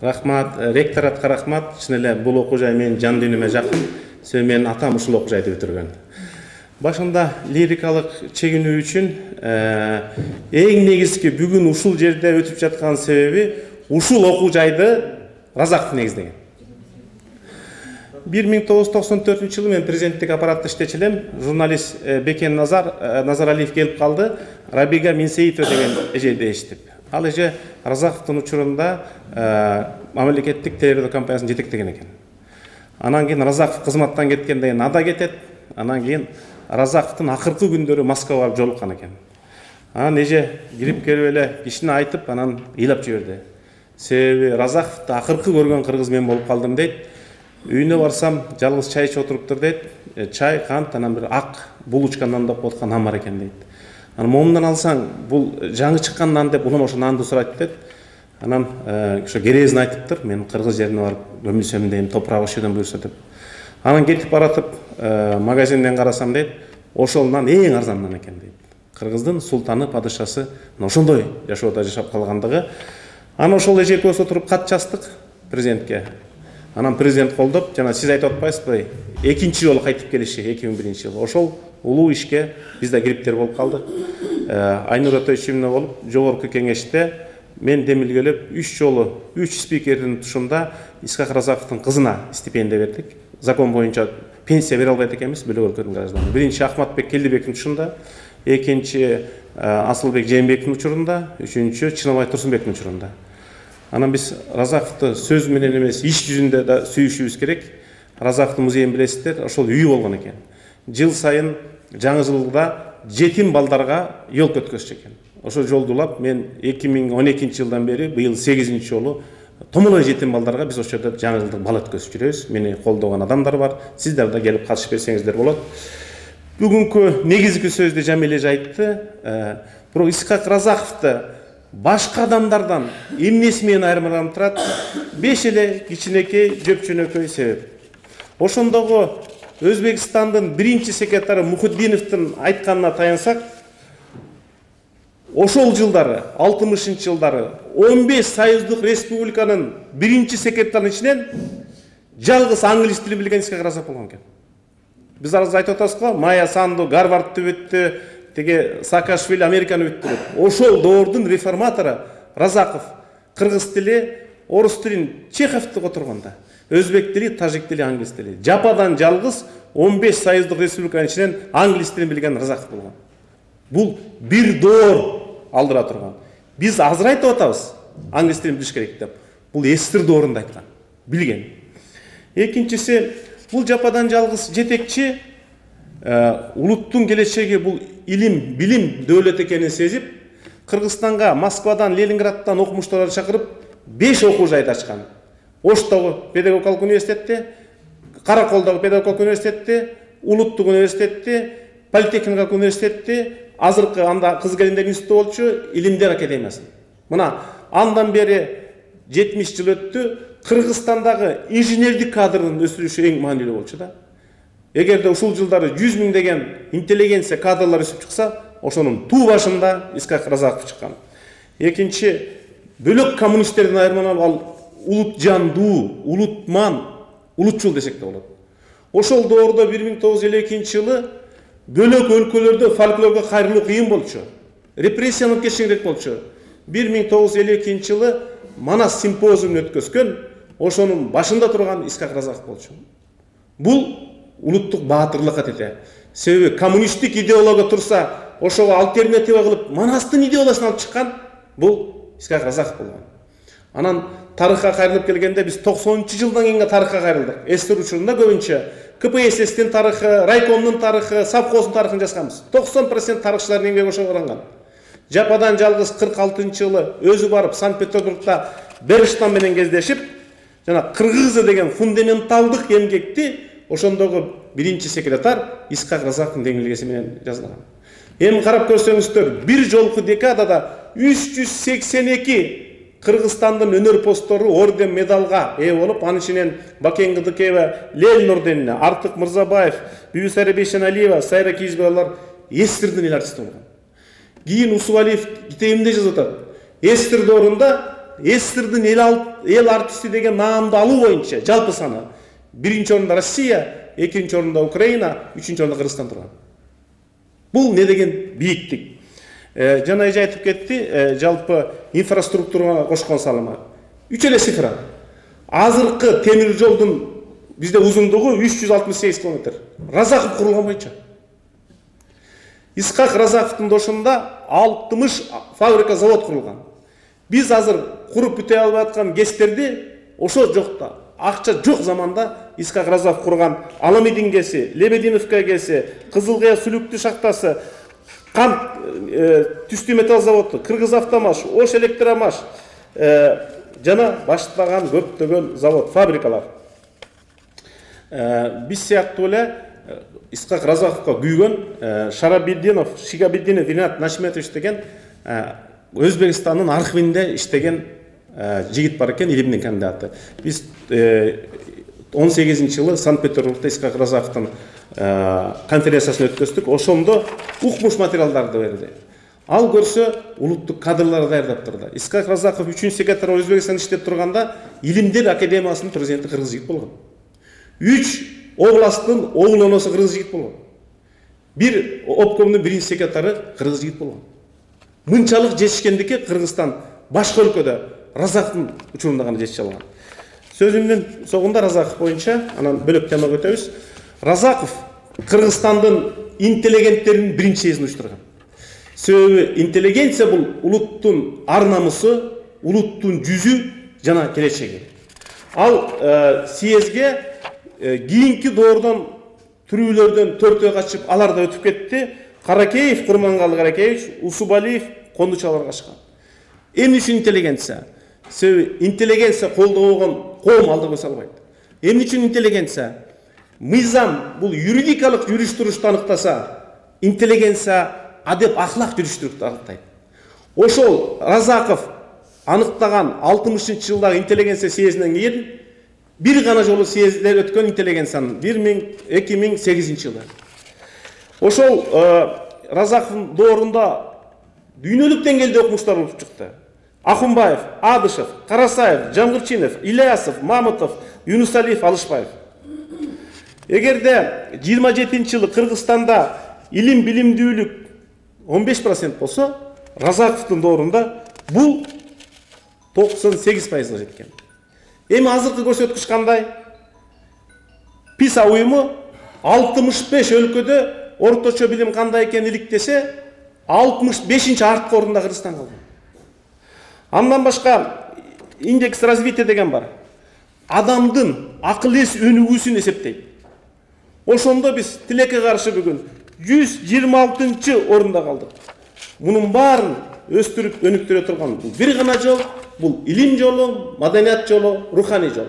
Рахмат, ректоратка рахмат. Чын эле бул окуу жай менин жан дүйнөмө жакын. Себеби менин атам ушул окуу жайды бүтүргөн. Башында лирикалык чегинүү үчүн эң негизги бүгүн ушул жерде өтүп жаткан себеби ушул окуу жайды Разаков негиздеген. 1994 жылы мен президенттик аппаратта иштечү элем. Журналист Бекен Назаралиев келип калды. Рабига Минсеитова деген эжеди эшитип. Ал эже Разаковдун учурунда мамлекеттик телерадио компаниясын жетектеген экен. Анан кийин Разаков кызматтан кеткенден кийин ада кетет. Анан кийин Разаковдун акыркы күндөрү Москвага барып жолуккан экен. Анан эже кирип келип эле кишине айтып, анан ыйлап жиберди. Себеби Разаковду акыркы көргөн кыргыз мен болуп калдым дейт. Үйүнө барсам, жалгыз чай ичип отуруптур дейт. Чай, кант, анан бир ак булочка нан деп коткан нан бар экен дейт. Анан момундан алсаң, бул жаңы чыккан нан деп, улам ошо нанды сурайт дейт. Анан ошо керезин айтыптыр, мен кыргыз жерине барып көмүлсөм дейм, топурак ошодон буйрса деп. Анан кетип баратып, магазинден карасам дейт, ошол нан эң арзан нан экен дейт. Кыргыздын султаны, падышасы ошондой жашоодо жашап калгандыгы. Анан ошол эже экөөбүз отуруп кат жаздык президентке. Анан президент колдоп, жана сиз айтып атпайсызбы, экинчи жолу кайтып келиши 2001 жылы. Ошол улуу ишке биз да кириптер болуп калдык. Айнур Өтөйчүмүнө болуп, жогорку кеңеште мен демилгелеп 3 жолу 3 спикердин тушунда Исхак Разаковдун кызына стипендия бердик. Закон боюнча пенсия бере албайт экенбиз, бөлөк өлкөнүн гражданы. Биринчи Ахматбек Келдибектин тушунда, экинчи Асылбек Жээнбектин учурунда, үчүнчү Чыныбай Турсунбектин учурунда. Анан биз Разаковду сөз менен эмес, иш жүзүндө да сүйүшүбүз керек. Разаковдун музейин билесиздер, ошол үйү болгон экен. Жыл сайын жаңы жылда жетим балдарга жол өткөзчү экен. Ошо жолду улап мен 2012 жылдан бери быйыл 8-нчи жолу томолой жетим балдарга биз ошол жерде жаңы жылдык бал өткөзүп жүрөбүз. Мени колдогон адамдар бар. Сиздер да келип катышып берсеңиздер болот. Бүгүнкү негизги сөздү Жамиле айтты. Бирок Исхак Разаковду башка адамдардан эмнеси менен айырмаланып турат? 5 эле кичинекей, жөпчөнөкөй себеп. Ошондогу Өзбекстандын биринчи секретары Мухуддиновдун айтканына таянсак, ошол жылдары, 60-жылдары 15 союздук республиканын биринчи секретарынын ичинен жалгыз англис тилин билген Исхак Разаков болгон экен. Биз арыз айтып атабыз го, Майя Санду Гарвардты бүттү, теге Саакашвили Американы бүттү. Ошол доордун реформатору Разаков кыргыз тили, орус тилин, Чеховду которгонда, өзбек тили, тажик тили, англис тили. Жападан жалгыз 15 союздук республиканын ичинен англис тилин билген Разаков болгон. Бул бир доор алдыра турган. Биз азыр айтып атабыз, англис тилин билиш керек деп. Бул эстир доорунда айткан, билген. Экинчиси, бул жападан жалгыз жетекчи улуттун келечеги бул илим, билим дөөлөт экенин сезип, Кыргызстанга Москвадан, Ленинградтан окумуштарды чакырып 5 окуу жайды ачкан. Оштогу педагогикалык университетте, Караколдогу педагогикалык университетте, Улуттук университетте, Политехникалык университетте, азыркы анда кыз келиндер институту болчу, Илимдер академиясы. Мына андан бери 70 жыл өттү, Кыргызстандагы инженердик кадрдын өсүрүшү эң маанилүү болчу да. Эгерде ушул жылдары 100 000 деген интеллигенция кадрлар өсүп чыкса, ошонун туу башында Исхак Разаков чыккан. Экинчи, бөлөк коммунисттердин айырмаланып ал улут жандуу, улутман, улутчул десек де болот. Ошол доордо 1952 жылы бөлөк өлкөлөрдө фольклорго кайрылуу кыйын болчу. Репрессиянын кечиңирээк болчу. 1952 жылы Манас симпозиумун өткөзгөн, ошонун башында турган Исхак Разаков болчу. Бул улуттук баатырлыкка тете. Себеби коммунисттик идеология турса, ошого альтернатива кылып Манастын идеологиясын алып чыккан бул Исхак Разаков болгон. Анан тарыхка кайрылып келгенде биз 90-жылдан кийинге тарыхка кайрылдык. Эстер учурунда көбүнчө КПССтин тарыхы, райкомдун тарыхы, совхоздун тарыхын жазганбыз. 90% тарыхчылардын эмгеги ошого каранган. Жападан жалгыз 46-жылы өзү барып Санкт-Петербургда Берштам менен кездешип, жана кыргызы деген фундаменталдык эмгекти ошондогу биринчи секретар Исхак Разаковдун деңгээлгеси менен жазылган. Эми карап көрсөңүздөр, бир жолку декадада 382 Кыргызстандын өнөр посттору орден медалга ээ болуп, анын ичинен Бакен Кыдыкеева Ленин орденине, Артык Мырзабаев, Бибисара Бейшеналиева, Сайра Кийизбеалар эстирдин эл артисти болгон. Кийин Усубалиев китебинде жазып атат. Эстир доорунда СССРдын эл артисти деген наамды алуу боюнча жалпы саны биринчи орунда Россия, экинчи орунда Украина, үчүнчү орунда Кыргызстан турган. Бул не деген бийиктик. Жана эже айтып кетти, жалпы инфраструктурага кошкон салымы. 3 эле цифра. Азыркы темир жолдун бизде узундугу 368 км. Разаков курулган боюнча. Исхак Разаковдун дошунда 60 фабрика, завод курулган. Биз азыр куруп бүтө албай аткан ГЭСтерди ошо жокта, акча жок заманда Исхак Разаков курган Аламедин ГЭСи, Лебединовка ГЭСи, Кызылкая сүлүктүү шахтасы, Кант түстүү металл заводу, Кыргызавтомаш, Ош электромаш жана баштаган көптөгөн завод, фабрикалар. Биз сыяктуу эле Исхак Разаковго күйгөн Шарабиддинов, Шигабиддинов, Ринат Нашметович деген Өзбекстандын архивинде иштеген жигит бар экен, илимдин кандидаты. Биз 18-жылы Санкт-Петербургда Исхак Разаковдун конференциясын өткөздүк. Ошондо укмуш материалдарды берди. Ал көрсө улуттук кадрлар даярдап турду. Исхак Разаков 3-чү секретарь Өзбекстанда иштеп турганда Илимдер академиясынын президенти кыргыз жигит болгон. 3 областтын оглоносу кыргыз жигит болгон. 1 обкомдун 1-чи секретары кыргыз жигит болгон. Мынчалык жетишкендикке Кыргызстан башка өлкөдө Разаковдун учурунда гана жетише алган. Сөзүмдүн соңунда Разаков боюнча, анан бөлөк темага өтөбүз. Разаков Кыргызстандын интеллигенттеринин биринчи съезин уюштурган. Себеби интеллигенция бул улуттун ар намысы, улуттун жүзү жана келечеги. Ал съезге кийинки доордон түрүүлөрдөн 4-өө качып, алар да өтүп кетти. Каракеев, Курмангалы Каракеевич, Усубалиев, Кондучалар качкан. Эмне үчүн интеллигенция? Себеби интеллигенция колдобогон коом алды көсө албайт. Эмне үчүн интеллигенция? Мыйзам бул юридикалык жүрүш-турушты аныктаса, интеллигенция адеп ахлак жүрүш-турушты аныктайт. Ошол Разаков аныктаган 60-жылдагы интеллигенция съезинен кийин бир гана жолу съездер өткөн интеллигенциянын 2008-жылы. Ошол Разаковдун доорунда дүйнөлүк деңгээлде окумуштар болуп чыкты. Ахунбаев, Адышев, Карасаев, Жамгырчинов, Ильясов, Мамытов, Юнусалиев, Алышбаев. Эгерде 27-жылы Кыргызстанда илим билимдүүлүк 15% болсо, Разаковдун доорунда бул 98%га жеткен. Эми азыркы көрсөткүч кандай? ПИСА уюму 65 өлкөдө орточо билим кандай экенин иликтесе, 65-чи арткы орунда Кыргызстан калды. Андан башка индекс развития деген бар. Адамдын акыл эс өнүгүүсүн эсептейт. Ошондо биз тилекке каршы бүгүн 126-чы орунда калдык. Мунун баарын өстүрүп өнүктүрө турган бул бир гана жол, бул илим жолу, маданият жолу, руханий жол.